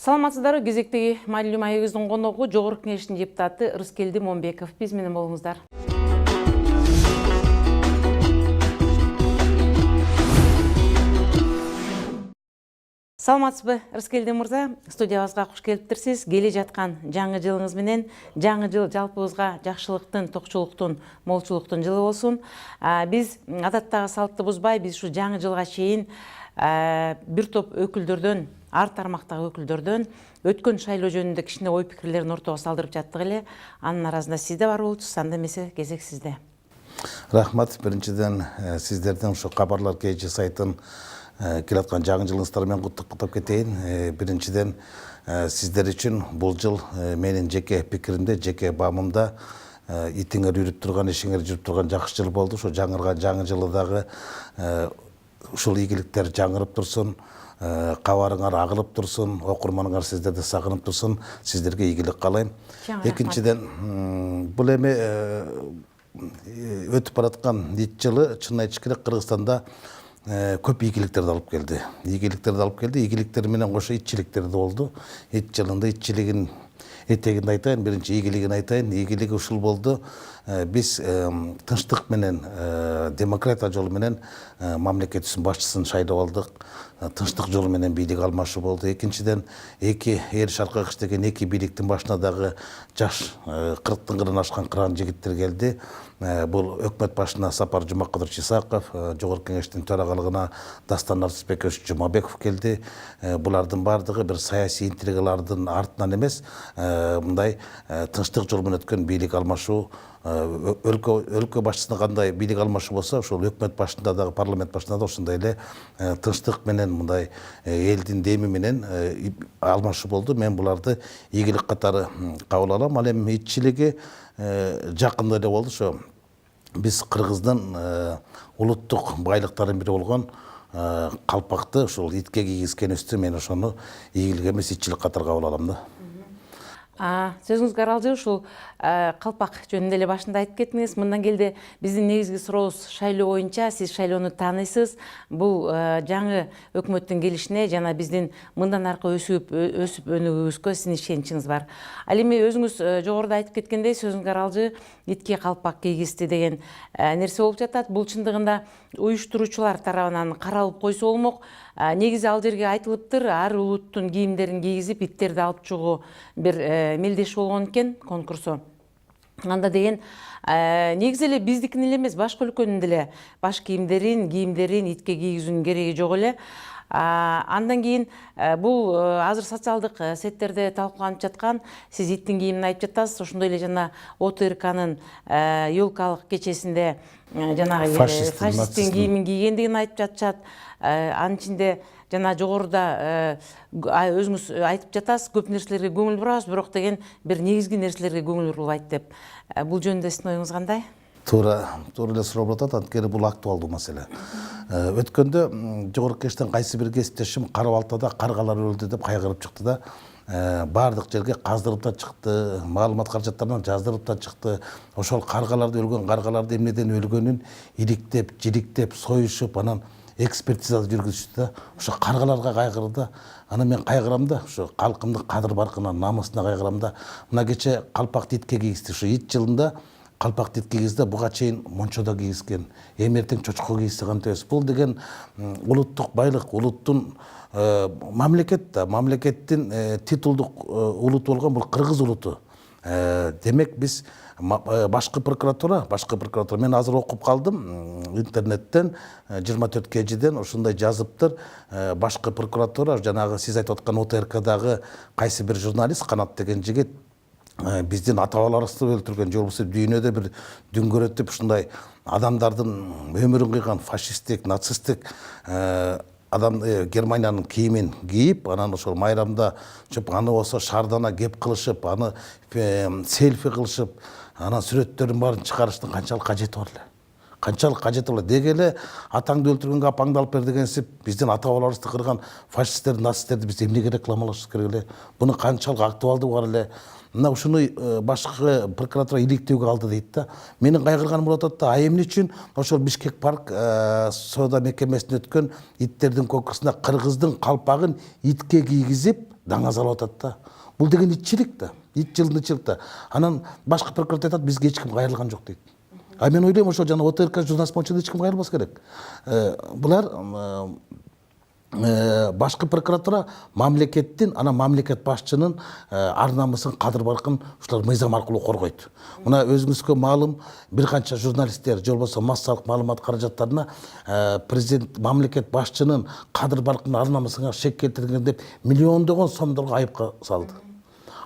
Саламатсыздарбы, кезектеги маанилүү маегибиздин коногу Жогорку Кеңештин депутаты Рыскелди Момбеков. Биз менен болуңуздар. Саламатсызбы, Рыскелди мырза, студиябызга куш келиптирсиз. Келе жаткан жаңы жылыңыз менен жаңы жыл жалпыбызга жакшылыктын, токчулуктун, молчулуктун жылы болсун. Биз адаттагы салтты бузбай, биз ушу жаңы жылга чейин бир топ өкүлдөрдөн, ар тармактагы өкүлдөрдөн өткөн шайлоо жөнүндө кичине ой пикирлерин ортого салдырып жаттык эле. Анын арасында сиз да бар болчусуз, анда эмесе кезек сизде. Рахмат, биринчиден сиздердин ушу кабарлар KG сайтын келаткан жаңы жылыңыздар менен куттуктап кетейин. Биринчиден сиздер үчүн бул жыл менин жеке пикиримде, жеке баамымда итиңер үрүп турган, ишиңер жүрүп турган жакшы жыл болду. Ошо жаңырган жаңы жылы дагы ушул ийгиликтер жаңырып турсун, кабарыңар агылып турсун, окурманыңар сиздерди сагынып турсун. Сиздерге ийгилик каалайм. Экинчиден, бул эми өтүп бараткан ит жылы чын айтыш керек, Кыргызстанда көп ийгиликтерди алып келди. Ийгиликтер менен кошо итчиликтер да болду. Ит жылында итчилигин этегинде айтайын, биринчи ийгилигин айтайын. Ийгилиги ушул болду. Биз тынчтык менен, демократия жолу менен мамлекетибиздин башчысын шайлап алдык. Тынчтык жолу менен бийлик алмашуу болду. Экинчиден, эки эр шаркак иштеген эки бийликтин башына дагы жаш 40-тын кырын ашкан кыран жигиттер келди. Бул өкмөт башына Сапар Жумакадырович Исаков, Жогорку Кеңештин төрагалыгына Дастан Арсызбекович Момбеков келди. Булардын бардыгы бир саясий интригалардын артынан эмес, мындай тынчтык жол менен өткөн бийлик алмашуу, өлкө башчысына кандай бийлик алмашуу болсо, ошол өкмөт башында дагы, парламент башында да ошондой эле тынчтык менен, мындай элдин деми менен алмашуу болду. Мен буларды ийгилик катары кабыл алам. Ал эми итчилиги жакында эле болду. Ошо биз Кыргыздын улуттук байлыктарынын бири болгон калпакты ушул итке кийгизгенибизди мен ошону ийгилик эмес, итчилик катары кабыл алам да. Сөзүңүзгө аралжы, ушул калпак жөнүндө эле башында айтып кеттиңиз. Мындан келди биздин негизги сурообуз шайлоо боюнча. Сиз шайлоону тааныйсыз. Бул жаңы өкмөттүн келишине жана биздин мындан аркы өсүп өнүгүүбүзгө сиздин ишеничиңиз бар. Ал эми өзүңүз жогоруда айтып кеткендей, сөзүңүзгө аралжы, итке калпак кийгизди деген нерсе болуп жатат. Бул чындыгында уюштуруучулар тарабынан каралып койсо болмок. Негизи ал жерге айтылыптыр, ар улуттун кийимдерин кийгизип, иттерди алып чыгуу бир мелдеш болгон экен конкурсу. Анда деген негизи эле биздикин эле эмес, башка өлкөнүн деле баш кийимдерин итке кийгизүүнүн кереги жок эле. Андан кийин бул азыр социалдык сеттерде талкууланып жаткан, сиз иттин кийимин айтып жатасыз. Ошондой эле жана ОТРКнын ёлкалык кечесинде жанагы фашисттин кийимин кийгендигин айтып жатышат. Анын ичинде жана жогоруда өзүңүз айтып жатасыз, көп нерселерге көңүл бурабыз, бирок деген бир негизги нерселерге көңүл бурулбайт деп. Бул жөнүндө сиздин оюңуз кандай? Туура эле сурап атат, анткени бул актуалдуу маселе. Өткөндө Жогорку Кеңештен кайсы бир кесиптешим Кара-Балтада каргалар өлдү деп кайгырып чыкты да. Бардык жерге каздырып да чыкты, маалымат каражаттарынан жаздырып да чыкты. Ошол каргаларды, өлгөн каргаларды эмнеден өлгөнүн иликтеп, жириктеп, союшуп, анан экспертиза жүргүзүштү да. Ошо каргаларга кайгырды. Анан мен кайгырам да, ошо калкымдын кадыр баркына, намысына кайгырам да. Мына кече калпакты итке кийгизди. Ошо ит жылында калпакты итке кийгизди, буга чейин мончодо кийгизген. Эмертең чочко кийгизсе кантип эмес. Бул деген улуттук байлык, улуттун мамлекет да, мамлекеттин титулдук улуту болгон бул Кыргыз улуту. Демек биз башкы прокуратура, мен азыр окуп калдым интернеттен, 24 KGден ошондой жазыптыр. Башкы прокуратура, жанагы сиз айтып аткан ОТРКдагы кайсы бир журналист, Канат деген жигит, биздин ата бабаларыбызды өлтүргөн, же болбосо дүйнөдө бир дүңгөрөтүп ушундай адамдардын өмүрүн кыйган фашисттик, нацисттик адам Германиянын кийимин кийип, анан ошол майрамда чөп, аны болсо шаардана кеп кылышып, аны селфи кылышып, анан сүрөттөрүн баарын чыгарыштын канчалык кажети бар эле. Канчалык кажети бар. Деги эле атаңды өлтүргөнгө апаңды алып бер дегенсип, биздин ата бабаларыбызды кырган фашисттерди, нацисттерди биз эмнеге рекламалашыбыз керек эле? Буну канчалык актуалдуу бар эле? Мына ушуну башкы прокуратура иликтөөгө алды дейт да. Менин кайгырганым болуп атат да, эмне үчүн ошол Бишкек парк соода мекемесинде өткөн иттердин конкурсунда кыргыздын калпагын итке кийгизип даңазалап атат да. Бул деген итчилик да. Ит жылдын итчилик да. Анан башкы прокурор айтат, бизге эч ким кайрылган жок дейт. А мен ойлойм, ошо жана ОТРК журналист боюнча эч ким кайрылбас керек. Булар башкы прокуратура мамлекеттин, ана мамлекет башчынын ар намысын, кадыр баркын ушулар мыйзам аркылуу коргойт. Мына өзүңүзгө маалым, бир канча журналисттер же болбосо массалык маалымат каражаттарына президент, мамлекет башчынын кадыр баркын, ар намысына шек келтирген деп миллиондогон сомдорго айыпка салды.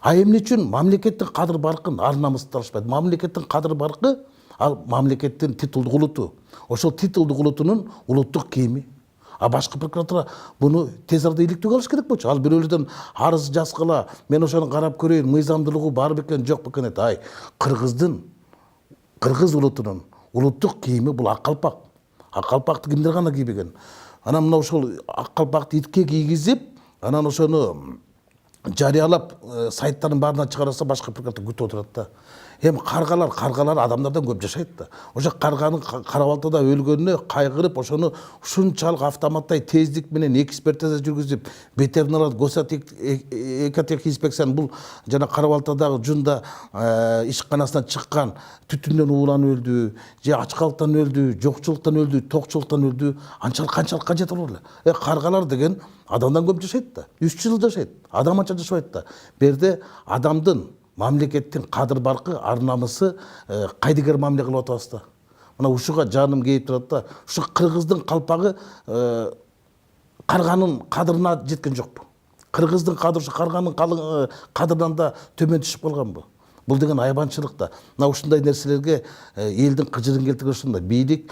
А эмне үчүн мамлекеттин кадыр баркын, ар намысын талашпайт? Мамлекеттин кадыр баркы ал мамлекеттин титулдук улуту. Ошол титулдук улутунун улуттук кийими. А башкы прокуратура буну тез арада иликтөөгө алыш керек болчу. Ал бирөөлөрдөн арыз жазгыла, мен ошону карап көрөйүн, мыйзамдуулугу бар бекен, жок бекен дейт. Ай, кыргыз улутунун улуттук кийими бул ак калпак. Ак калпакты кимдер гана кийбеген. Анан мына ошол ак калпакты итке кийгизип, анан ошону жарыялап сайттардын баарына чыгарса башкы прокуратура күтүп отурат да. Эми каргалар адамдардан көп жашайт да. Ошо карганын Карабалтада өлгөнүнө кайгырып, ошону ушунчалык автоматтай тездик менен экспертиза жүргүзүп, ветеринарлык экотех инспекциянын бул жана Карабалтадагы жунда ишканасынан чыккан түтүндөн ууланып өлдү, же ачкалыктан өлдү, жокчулуктан өлдү, токчулуктан өлдү, канчалык кажет болор эле. Каргалар деген адамдан көп жашайт да. 3 жыл жашайт. Адам анча жашабайт да. Берде адамдын, мамлекеттин кадыр баркы, ар намысы кайдыгер мамиле кылып атабыз да. Мына ушуга жаным кейип турат да. Ушу кыргыздын калпагы карганын кадырына жеткен жокпу? Кыргыздын кадыры ушу карганын кадырынан да төмөн түшүп калганбы? Бул деген айбанчылык да. Мына ушундай нерселерге элдин кыжырын келтирген ушундай бийлик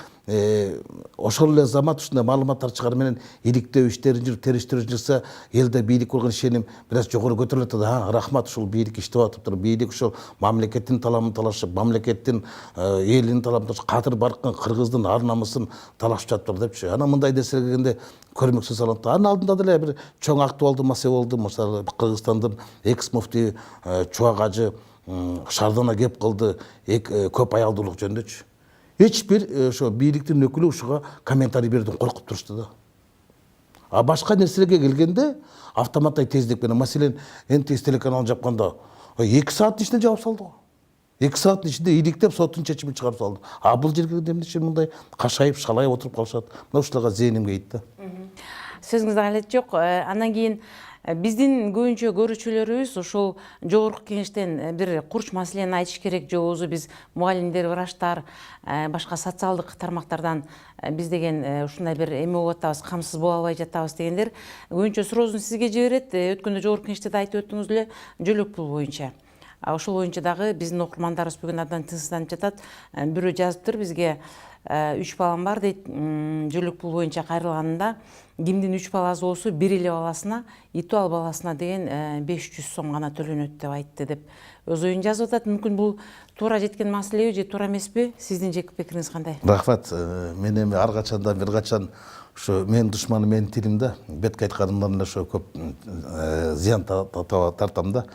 ошол эле замат ушундай маалыматтар чыгаруу менен иликтөө иштерин жүрүп, териштирүү жүрсө, элде бийлик болгон ишеним бир аз жогору көтөрүлөт да. Рахмат, ушул бийлик иштеп атыптыр. Бийлик ушул мамлекеттин талабын талашып, мамлекеттин элинин талабын талашып, кадыр баркын, кыргыздын ар намысын талашып жатыптыр депчи. Анан мындай нерселерге келгенде көрмөксүз алат да. Анын алдында деле бир чоң актуалдуу маселе болду. Мисалы Кыргызстандын экс муфти Чубак ажы шаардана кеп кылды, көп аялдуулук жөнүндөчү. Эч бир ошо бийликтин өкүлү ушуга комментарий берүүдөн коркуп турушту да. А башка нерселерге келгенде автоматтай тездик менен, маселен, НТС телеканалын жапканда 2 сааттын ичинде жаап салды го. 2 сааттын ичинде иликтеп соттун чечимин чыгарып салды. А бул жерге эмне үчүн мындай кашайып, шалайып отуруп калышат? Мына ушуларга зээним кейит да. Сөзүңүздө алет жок. Андан кийин биздин көбүнчө көрүүчүлөрүбүз ушул жогорку кеңештен бир курч маселени айтыш керек, же болбосо биз мугалимдер, врачтар, башка социалдык тармактардан биз деген ушундай бир эме болуп атабыз, камсыз боло албай жатабыз дегендер көбүнчө суроосун сизге жиберет. Өткөндө жогорку кеңеште да айтып өттүңүз эле, жөлөк пул боюнча. Ошол боюнча дагы биздин окурмандарыбыз бүгүн абдан тынчсызданып жатат. Бирөө жазыптыр бизге, 3 балам бар дейт, жөлөк пул боюнча кайрылганында кимдин 3 баласы болсо бир эле баласына, иту ал баласына деген 500 сом гана төлөнөт деп айтты деп өз оюн жазып атат. Мүмкүн бул туура жеткен маселеби же туура эмеспи? Сиздин жеке пикириңиз кандай? Рахмат. Мен эми ар качандан бир качан ушу менин душманым менин тилим да. Бетке айтканымдан эле ошо көп зыян тартам да.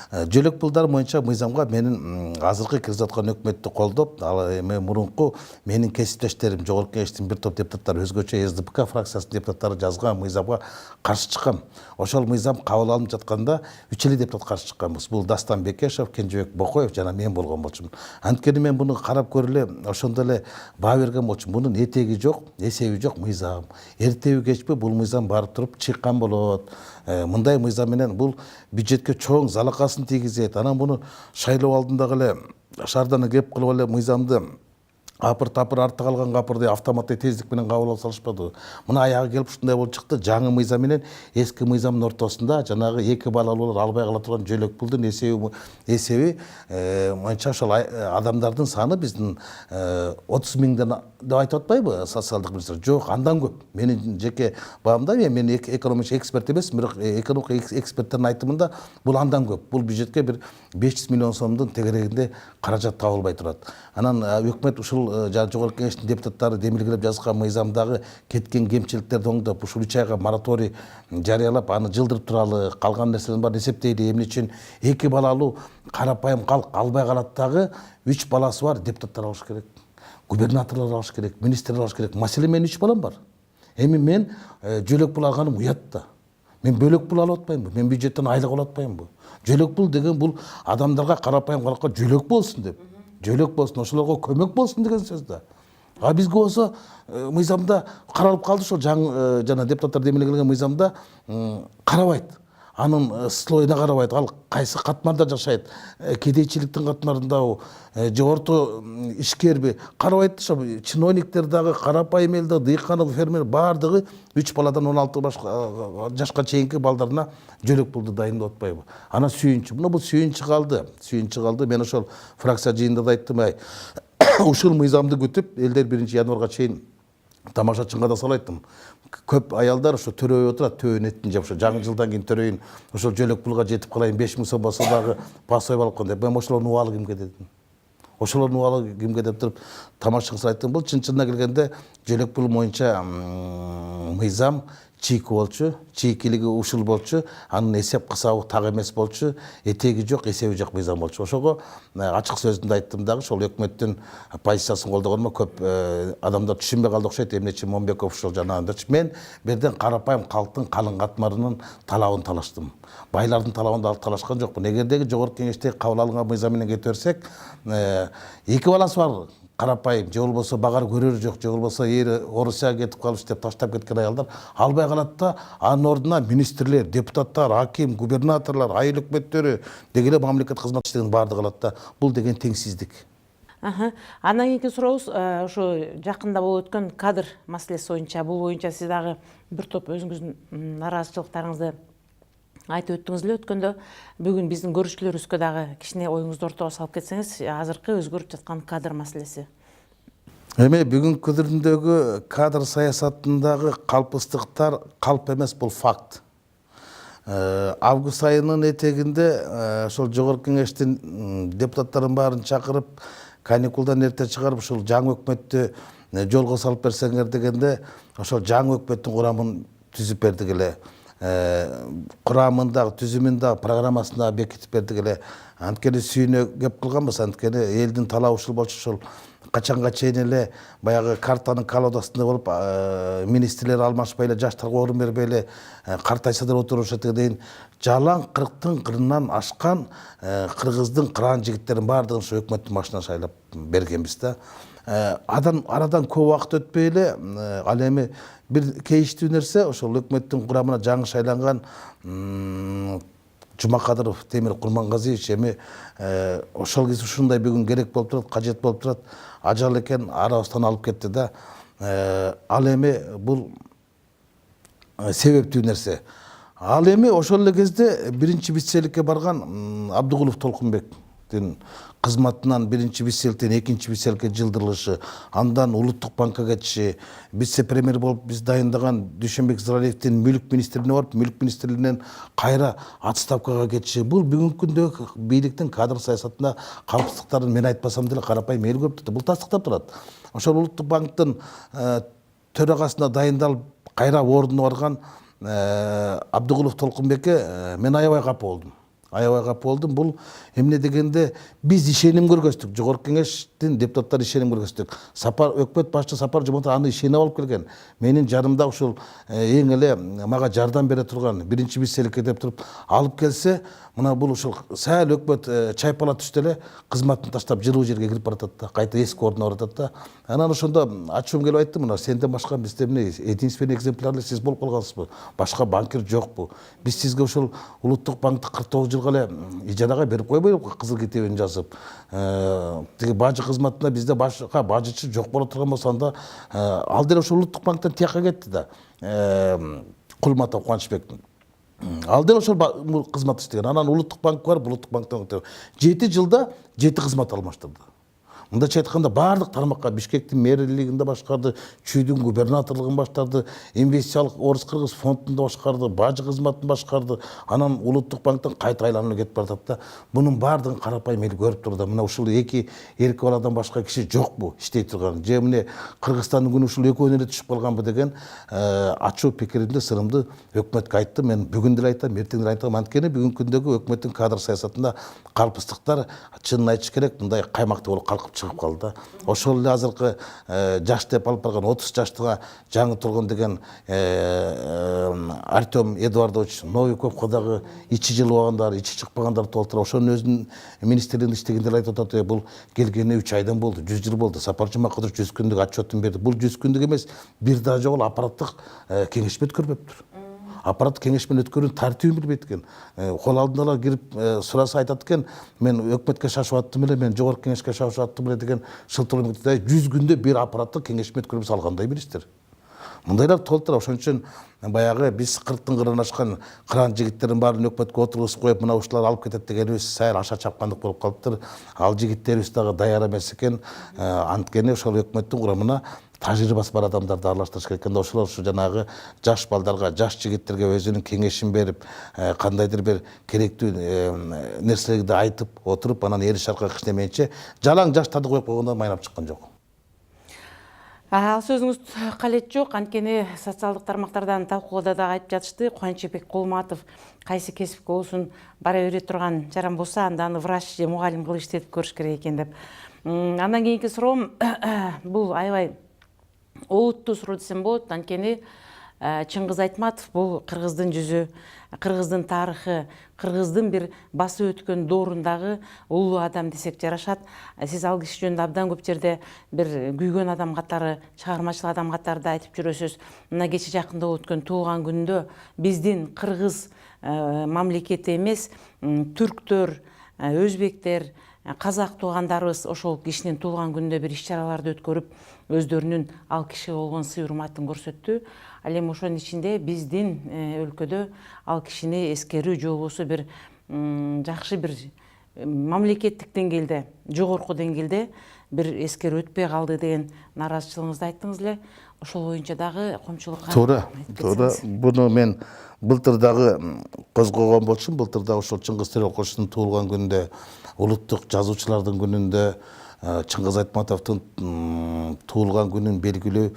Жөлөк пулдар боюнча мыйзамга менин азыркы кирип жаткан өкмөттү колдоп, ал эми мурунку менин кесиптештерим, жогорку кеңештин бир топ депутаттары, өзгөчө СДПК фракциясынын депутаттары жазган мыйзамга каршы чыккан. Ошол мыйзам кабыл алынып жатканда 3 эле депутат каршы чыкканбыз. Бул Дастан Бекешев, Кенжебек Бокоев жана мен болгон болчумун. Анткени мен буну карап көрүп эле ошондо эле баа берген болчумун. Бунун этеги жок, эсеби жок мыйзам. Эртеби кечпи бул мыйзам барып туруп чыккан болот. Мындай мыйзам менен бул бюджетке чоң залакасын тийгизет. Анан буну шайлоо алдындагы эле шаарданы кеп кылып эле мыйзамды апыр-тапыр артта калган капырды автоматтай тездик менен кабыл алып салышпады. Мына аягы келип ушундай болуп чыкты. Жаңы мыйзам менен эски мыйзамдын ортосунда жанагы 2 балалуулар албай кала турган жөлөк пулдун эсеби мынча ошол адамдардын саны биздин 30 миңден деп айтып атпайбы социалдык министр? Жок, андан көп. Менин жеке баамда, мен экономик эксперт эмесмин, бирок экономик эксперттердин айтымында бул андан көп. Бул бюджетке бир 500 миллион сомдун тегерегинде каражат табылбай турат. Анан өкмөт ушул жогорку кеңештин депутаттары демилгелеп жазган мыйзамдагы кеткен кемчиликтерди оңдоп, ушул 3 айга мораторий жарыялап, аны жылдырып туралы, калган нерселердин баарын эсептейли. Эмне үчүн 2 балалуу карапайым калк албай калат дагы, 3 баласы бар депутаттар алыш керек. Губернаторлор алыш керек, министрлер алыш керек. Маселе, мен 3 балам бар. Эми мен жөлөк пул алганым уят да. Мен бөлек пул алып атпаймынбы? Мен бюджеттен айлық алып атпаймынбы? Жөлөк пул деген бул адамдарга, карапайым халыкка жөлөк болсун деп. Жөлөк болсун, ошолорго көмөк болсун деген сөз да. А бизге болсо мыйзамда каралып калды, ошол жана депутаттар демелеген мыйзамда карабайт. Анын слоюна карабайт. Ал кайсы катмарда жашайт? Кедейчиликтин катмарындабы, же орто ишкерби? Карабайт. Ошо чиновниктер дагы, карапайым эл да, дыйкан, фермер бардыгы 3 баладан 16 жашка чейинки балдарына жөлөк пулду дайындап атпайбы? Ана сүйүнчү. Мына бул сүйүнчү калды. Сүйүнчү калды. Мен ошол фракция жыйынында да айттым, ушул мыйзамды күтүп, элдер 1-январга чейин тамашачынга да салайттым. Көп аялдар ошо төрөй отурат, төбөнүн этин жеп, ошо жаңы жылдан кийин төрөйүн, ошол жөлөк пулга жетип калайын, 5000 сом болсо дагы пасой алып калган деп. Мен ошолордун убалы кимге дедим. Ошолордун убалы кимге деп туруп тамашачыга айттым. Бул чын-чынына келгенде жөлөк пул боюнча мыйзам чийки болчу, чийкилиги ушул болчу, анын эсеп кысабы так эмес болчу, этеги жок, эсеби жок мыйзам болчу. Ошого ачык сөзүндө айттым дагы, ошол өкмөттүн позициясын колдогонмо көп адамдар түшүнбөй калды окшойт. Эмнечи Момбеков ошол жанагындачы. Мен берден карапайым калктын калың катмарынын талабын талаштым. Байлардын талабын да талашкан жокмун. Эгердеги жогорку кеңештеги кабыл алынган мыйзам менен кете берсек, 2 баласы бар карапайым, же болбосо багар көрөр жок, же болбосо эри Орусияга кетип калыш деп таштап кеткен аялдар албай калат да, анын ордуна министрлер, депутаттар, аким, губернаторлор, айыл өкмөттөрү деги эле мамлекет кызматчыларынын баардыгы калат да. Бул деген теңсиздик. Андан кийинки сурообуз ошо жакында болуп өткөн кадр маселеси боюнча. Бул боюнча сиз дагы бир топ өзүңүздүн нараазычылыктарыңызды айтып өттүңүз эле өткөндө. Бүгүн биздин көрүүчүлөрүбүзгө дагы кичине оюңузду ортого салып кетсеңиз, азыркы өзгөрүп жаткан кадр маселеси. Эми бүгүнкү күндөгү кадр саясатындагы калпыстыктар калп эмес, бул факт. Август айынын этегинде ошол жогорку кеңештин депутаттарын баарын чакырып, каникулдан эрте чыгарып, ушул жаңы өкмөттү жолго салып берсеңер дегенде, ошол жаңы өкмөттүн курамын түзүп бердик эле. Курамындагы, түзүмүндагы, программасында бекитип бердик эле. Анткени сүйүнө кеп кылганбыз, анткени элдин талабы ушул болчу. Ошол качанга чейин эле баягы картанын колодасында болуп, министрлер алмашпай эле, жаштарга орун бербей эле картайсадар отурушат деген жалаң 40-тын кырынан ашкан кыргыздын кыраан жигиттерин баардыгын ошо өкмөттүн башына шайлап бергенбиз да. Арадан көп убакыт өтпөй эле ал эми бир кейиштүү нерсе, ошол өкмөттүн курамына жаңы шайланган Жумакадыров Темир Курмангазиевич эми ошол кезде ушундай бүгүн керек болуп турат, кажет болуп турат, ажал экен, арабыздан алып кетти да. Ал эми бул себептүү нерсе. Ал эми ошол эле кезде биринчи вице-эликке барган Абдыгулов Толкунбектин кызматынан биринчи вице-эликтен экинчи вице-эликке жылдырылышы, андан Улуттук банкка кетиши, вице-премьер болуп биз дайындаган Дүйшөнбек Зыралиевдин мүлк министрлигине барып, мүлк министрлигинен кайра отставкага кетиши, бул бүгүнкү күндөгү бийликтин кадр саясатында калпсыздыктарын мен айтпасам деле карапайым эл көрүп турат. Бул тастыктап турат. Ошол Улуттук банктын төрагасына дайындалып, кайра ордуна барган Абдыгулов Толкунбекке мен аябай капа болдум. Бул эмне дегенде биз ишеним көргөздүк, жогорку кеңештин депутаттары ишеним көргөздүк. Өкмөт башчы Сапар Жомартов аны ишенип алып келген. Менин жарымда ушул эң эле мага жардам бере турган биринчи вице-эликке деп туруп алып келсе, мына бул ушул сәл өкмөт чайпала түштө эле кызматын таштап жылуу жерге кирип баратат да, кайта эски ордуна баратат да. Анан ошондо ачуум келип айттым, мына сенден башка бизде эмне единственный экземплярлы сиз болуп калгансызбы? Башка банкир жокпу? Биз сизге ушул Улуттук банкты 49 жылга эле ижарага берип койбойлук, кызыл китебин жазып. Тиги бажы кызматында бизде башка бажычы жок боло турган болсо, анда ал деле ошол Улуттук банктан тияка кетти да. Кулматов Кубанычбек. Ал деле ошол кызмат иштеген. Анан Улуттук банк бар, Улуттук банктан 7 жылда 7 кызмат алмаштырды. Мындайча айтканда баардык тармакка Бишкектин мэрлигинде башкарды, Чүйдүн губернаторлугун баштарды, инвестициялык Орус-Кыргыз фондунда башкарды, бажы кызматын башкарды, анан Улуттук банктан кайта айланып кетип баратат да. Мунун баардыгын карапайым эл көрүп турду. Мына ушул эки эркек баладан башка киши жокпу иштей турган. Же эмне Кыргызстандын күнү ушул экөөнү эле түшүп калганбы деген ачуу пикиримди, сырымды өкмөткө айттым. Мен бүгүн деле айтам, эртең деле айтам. Анткени бүгүнкү күндөгү өкмөттүн кадр саясатында калпыстыктар чынын айтыш керек, мындай каймактуу болуп калкып чыгып калды да. Ошол эле азыркы жаш деп алып барган 30 жаштагы жаңы тургун деген Артем Эдуардович Новиковго дагы ичи жылбагандар, ичи чыкпагандар толтура. Ошонун өзүнүн министрлигинде иштегендер айтып атат, бул келгенине 3 айдан болду, 100 жыл болду. Сапар Жумакадыров 100 күндүк отчетун берди. Бул 100 күндүк эмес, бир да жол аппараттык кеңешме өткөрбөптүр. Аппарат кеңешмен өткөрүүнүн тартибин билбейт экен. Кол алдына кирип сураса айтат экен, мен өкмөткө шашып аттым эле, мен жогорку кеңешке шашып аттым эле деген шылтырым. 100 күндө бир аппараттык кеңешме өткөрүп салгандай министр. Мындайлар толтура. Ошон үчүн баягы биз 40-тын кырын ашкан кыран жигиттердин баарын өкмөткө отургузуп коюп, мына ушулар алып кетет дегенибиз сайыр аша чапкандык болуп калыптыр. Ал жигиттерибиз дагы даяр эмес экен. Анткени ошол өкмөттүн курамына тажрыйбасы бар адамдарды аралаштырыш керек экен. Ошолор ушу жанагы жаш балдарга, жаш жигиттерге өзүнүн кеңешин берип, кандайдыр бир керектүү нерселерди айтып отуруп, анан эр шаркка иштемейинче жалаң жаштарды коюп койгондон майнап чыккан жок. Ал сөзүңүз калет жок. Анткени социалдык тармактардан талкуулоодо да айтып жатышты. Кубанычбек Кулматов кайсы кесипке болсун бара бере турган жаран болсо, анда аны врач же мугалим кылып иштетип көрүш керек экен деп. Андан кийинки суроом бул аябай олуттуу суроо десем болот. Анткени Чыңгыз Айтматов бул кыргыздын жүзү, кыргыздын тарыхы, кыргыздын бир басып өткөн доорундагы улуу адам десек жарашат. Сиз ал киши жөнүндө абдан көп жерде бир күйгөн адам катары, чыгармачыл адам катары да айтып жүрөсүз. Мына кече жакында өткөн туулган күнүндө биздин кыргыз мамлекети эмес, түрктөр, өзбектер, казак туугандарыбыз ошол кишинин туулган күнүндө бир иш-чараларды өткөрүп, өздөрүнүн ал кишиге болгон сый урматын көрсөттү. Ал эми ошонун ичинде биздин өлкөдө ал кишини эскерүү же болбосо бир жакшы бир мамлекеттик деңгээлде, жогорку деңгээлде бир эскерүү өтпөй калды деген нааразычылыгыңызды айттыңыз эле. Ошол боюнча дагы коомчулукка туура. Буну мен былтыр дагы козгогон болчумун. Былтыр дагы ошол Чыңгыз Төрөкуловдун туулган күнүндө, улуттук жазуучулардын күнүндө, Чыңгыз Айтматовдун туулган күнүн белгилөө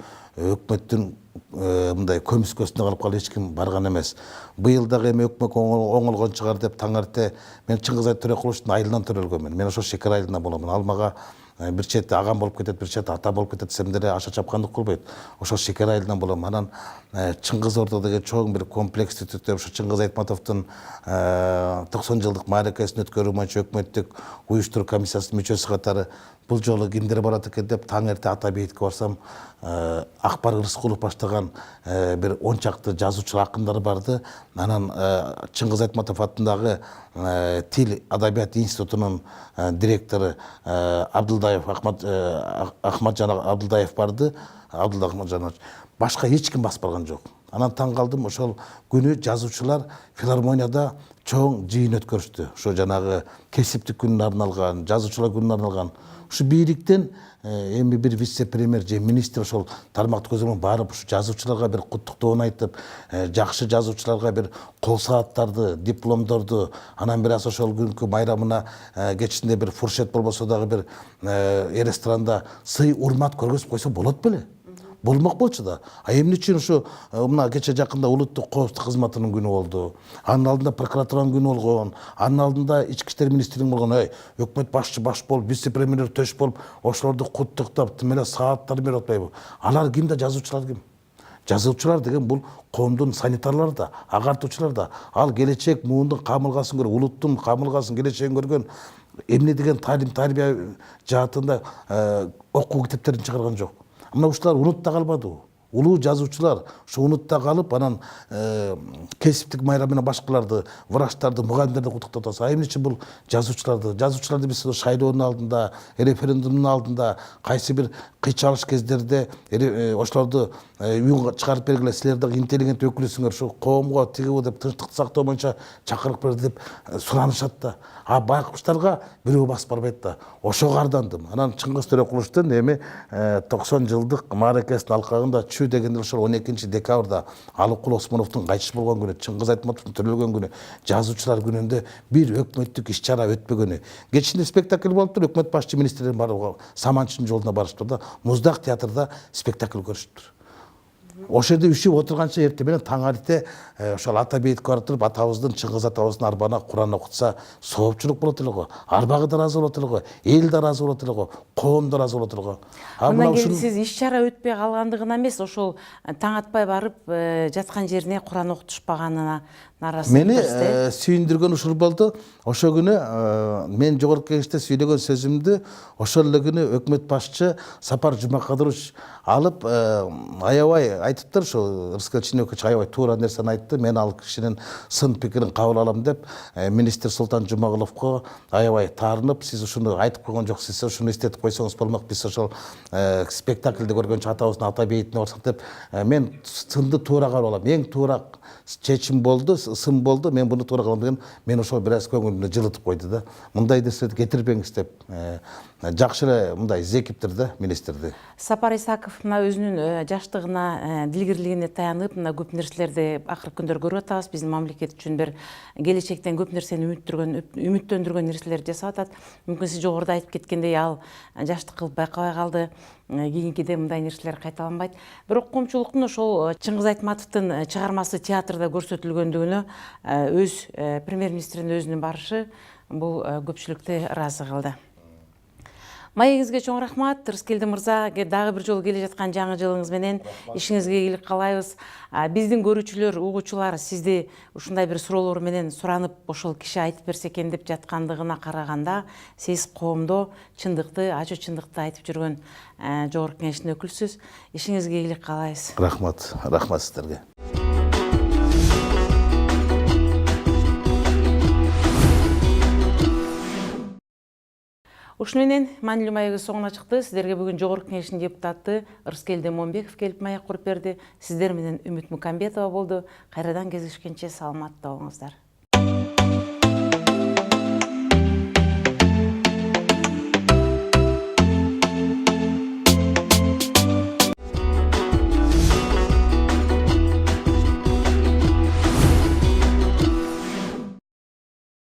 өкмөттүн мындай көмүскөсүнө калып эч ким барган эмес. Быйыл дагы эми өкмөт оңолгон чыгар деп таң эрте мен Чыңгыз Төрөкуловдун айылынан төрөлгөнмүн. Мен ошол шекара айылында боломун. Ал мага бир чети агам болуп кетет, бир чети ата болуп кетет десем деле аша чапкандык кылбайт. Ошол шекара айылынан болом. Анан Чыңгыз Ордо деген чоң бир комплекстти түтүп, ошо Чыңгыз Айтматовдун 90 жылдык мааракесин өткөрүү боюнча өкмөттүк уюштуруу комиссиясынын мүчөсү катары бул жолу кимдер барат экен деп таң эрте ата бейитке барсам, Акбар Рыскулов баштаган бир 10 чакты жазуучу акындар барды. Анан Чыңгыз Айтматов атындагы Тил Адабият институтунун директору Абдылдаев Ахматжан Абдылдаев барды. Абдылдаев башка эч ким басып барган жок. Анан таң калдым, ошол күнү жазуучулар филармонияда чоң жыйын өткөрүштү. Ошо жанагы кесиптик күнүнө арналган, жазуучулар күнүнө арналган. Ушу бийликтен эми бир вице-премьер же министр ошол тармактык өзүмөн барып ушу жазуучуларга бир куттуктоон айтып, жакшы жазуучуларга бир кол сааттарды, дипломдорду, анан бир аз ошол күнкү майрамына кечинде бир фуршет болбосо дагы бир ресторанда сый урмат көргөзүп койсо болот беле? Болмок болчу да. А эмне үчүн ушу мына кече жакында улуттук коопсуздук кызматынын күнү болду. Анын алдында прокуратуранын күнү болгон. Анын алдында ички иштер министринин болгон. Өкмөт башчы баш болуп, вице-премьер төш болуп, ошолорду куттуктап, тим эле сааттар берип атпайбы? Алар ким да, жазуучулар ким? Жазуучулар деген бул коомдун санитарлары да, агартуучулар да. Ал келечек муундун камылгасын көргөн, улуттун камылгасын, келечегин көргөн эмне деген талим тарбия жаатында окуу китептерин чыгарган жок. Мына ушулар унутта калбадыбы? Улуу жазуучулар ушу унутта калып, анан кесиптик майрам менен башкаларды, врачтарды, мугалимдерди куттуктап атабыз. А эмне үчүн бул жазуучуларды биз шайлоонун алдында, референдумдун алдында, кайсы бир кыйчалыш кездерде ошолорду үйгө чыгарып бергиле, силер дагы интеллигент өкүлүсүңөр, ушу коомго тигиби деп тынчтыкты сактоо боюнча чакырып берди деп суранышат да. А байкуштарга бирөө басып барбайт да. Ошого ардандым. Анан Чыңгыз Төрөкуловдун эми 90 жылдык мааракесинин алкагында чү дегенде ошол 12 декабрда Алыкул Осмоновдун кайтыш болгон күнү, Чыңгыз Айтматовдун төрөлгөн күнү, жазуучулар күнүндө бир өкмөттүк иш-чара өтпөгөнү. Кечинде спектакль болуптур, өкмөт башчы министрлер барып Саманчынын жолуна барышыптыр да, Муздак театрда спектакль көрүшүптүр. Ошол жерде үшүп отурганча эртең менен таң арите ошол ата бейитке барып туруп атабыздын, Чыңгыз атабыздын арбана Куран окутса соопчулук болот эле го. Арбагы да ыраазы болот эле го, эл да ыраазы болот эле го, коом да ыраазы болот эле го. Мындан кийин сиз иш чара өтпөй калгандыгына эмес, ошол таң атпай барып жаткан жерине Куран окутушпаганына нааразы. Мени сүйүндүргөн ушул болду. Ошол күнү мен жогорку кеңеште сүйлөгөн сөзүмдү ошол эле күнү өкмөт башчы Сапар Жумакадырович алып аябай айтыптыр, ошо Рыскелди аябай туура нерсени айтты. Мен ал кишинин сын пикирин кабыл алам деп министр Султан Жумагуловго аябай таарынып, сиз ушуну айтып койгон жоксуз, ушуну эстетип койсоңуз болмок, биз ошол спектакльди көргөнчө атабыздын ата бейитине барсак деп мен сынды туура кабыл алам. Эң туура чечим болду, сын болду. Мен буну туура кабыл алам деген, мен ошол бир аз көңүлүмдү жылытып койду да. Мындай нерселерди кетирбеңиз деп жакшы эле мындай зекиптир да министрди. Сапар Исаков мына өзүнүн жаштыгына, дилгирлигине таянып, мына көп нерселерди акыркы күндөрү көрүп атабыз. Биздин мамлекет үчүн бир келечектен көп нерсени үмүттөндүргөн нерселерди жасап атат. Мүмкүн сиз жогоруда айтып кеткендей, ал жаштык кылып байкабай калды. Кийинкиде мындай нерселер кайталанбайт. Бирок коомчулуктун ошол Чыңгыз Айтматовдун чыгармасы театрда көрсөтүлгөндүгүнө өз премьер-министрдин өзүнүн барышы бул көпчүлүктү ыраазы кылды. Маегиңизге чоң рахмат. Рыскелди мырза, дагы бир жолу келе жаткан жаңы жылыңыз менен ишиңизге ийгилик каалайбыз. Биздин көрүүчүлөр, угуучулар сизди ушундай бир суроолор менен суранып, ошол киши айтып берсе экен деп жаткандыгына караганда, сиз коомдо чындыкты, ачуу чындыкты айтып жүргөн жогорку кеңештин өкүлүсүз. Ишиңизге ийгилик каалайбыз. Рахмат, рахмат сиздерге. Ушуну менен маанилүү маегибиз соңуна чыкты. Сиздерге бүгүн жогорку кеңештин депутаты Рыскелди Момбеков келип маек куруп берди. Сиздер менен Үмүт Мукамбетова болду. Кайрадан кездешкенче саламатта болуңуздар.